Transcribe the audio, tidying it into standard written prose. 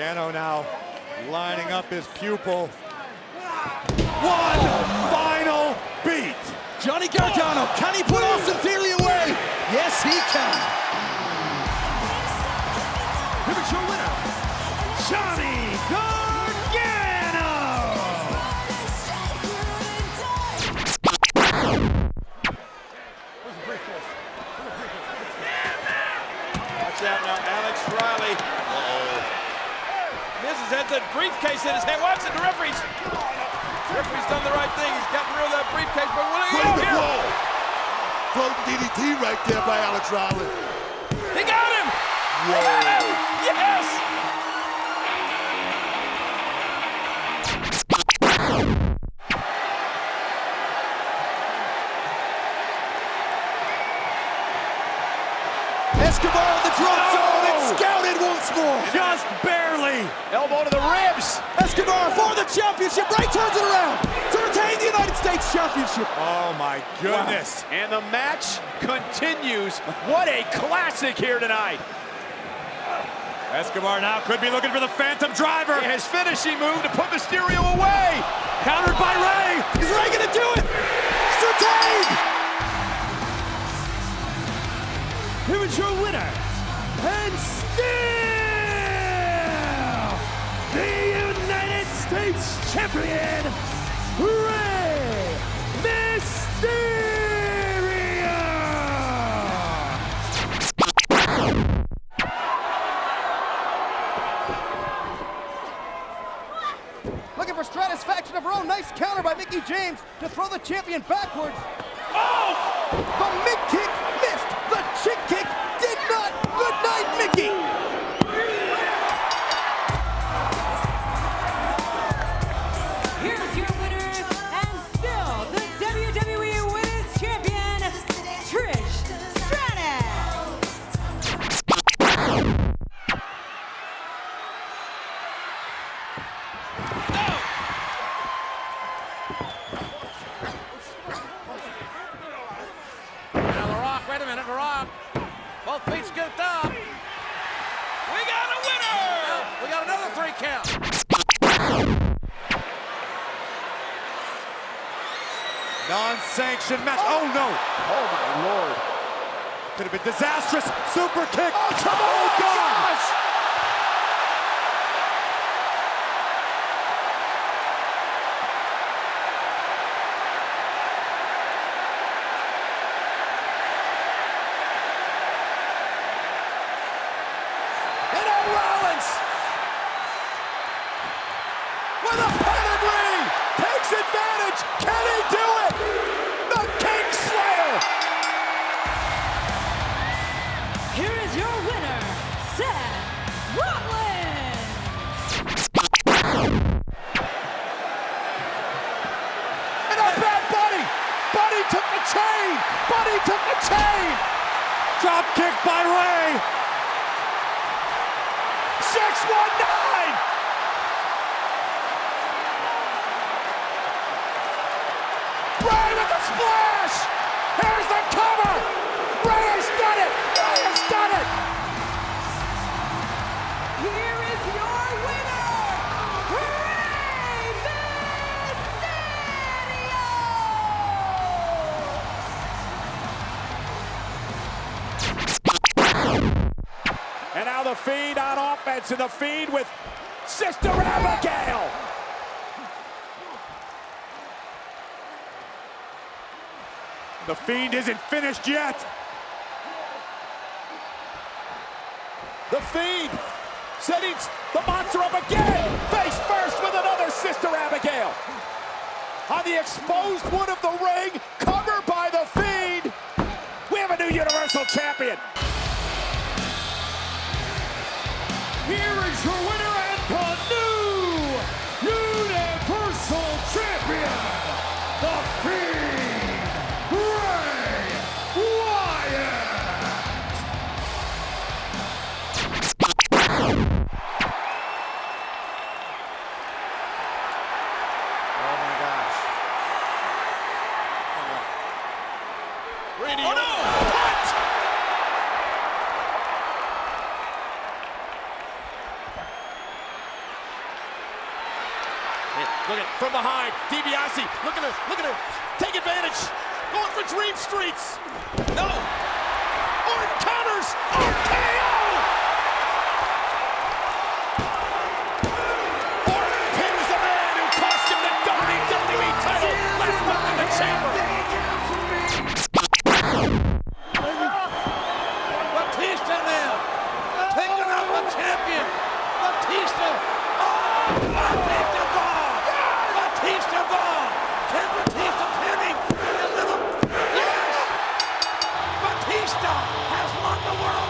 Gargano now lining up his pupil. One final beat. Johnny Gargano, can he put Austin Theory away? Yes, he can. Here is your winner, Johnny Gargano. Watch out now, Alex Riley. Miz has the briefcase in his hand. Watch it, the referee's. The referee's done the right thing. He's gotten rid of that briefcase, but what do you do here? Floating DDT right there by Alex Riley. He got him! Whoa. He got him! Yes! Escobar on the drop zone and scouted once more. Just barely. Elbow to the ribs. Escobar for the championship. Ray turns it around to retain the United States Championship. Oh my goodness. Wow. And the match continues. What a classic here tonight. Escobar now could be looking for the Phantom Driver. His finishing move to put Mysterio away. Countered by Ray. Is Ray gonna do it? He's retained. Here is your winner, and still the United States Champion, Rey Mysterio! Looking for Stratusfaction of her own. Nice counter by Mickie James to throw the champion backwards. Oh! The mid-kick missed. The chick kick did not. Good night, Mickie. Here's your winner, and still the WWE Women's Champion, Trish Stratus. Now the Rock, wait a minute, the Rock. Both feet scooped up. We got a winner! We got another 3 count. Non-sanctioned match. Oh no. Oh my Lord. Could have been disastrous. Super kick. Oh, come on! Oh, God. Gosh. And now Rollins with a pedigree takes advantage. Can he do it? The King Slayer. Here is your winner, Seth Rollins. And a bad Buddy. Buddy took the chain. Buddy took the chain. Drop kick by Ray. 619. Ray with the splash. Here's the cover. Ray has done it. Ray has done it. Here is your winner, Rey Mysterio. And now the Fiend on offense, and the Fiend with Sister Abigail. The Fiend isn't finished yet. The Fiend setting the monster up again. Face first with another Sister Abigail. On the exposed wood of the ring, covered by the Fiend. We have a new Universal Champion. Here is your winner and the new Universal Champion, the Fiend, Bray Wyatt. Oh my gosh. Randy Oh no! What? Look at from behind. DiBiase looking to take advantage. Going for Dream Streets. No. Orton counters. RKO. Orton pins the man who cost him the WWE title last month in the chamber. Batista now. Taking out the champion. Batista. Oh, Batista gone. Batista gone. Can Batista pinning? A little. Yes. Batista has won the world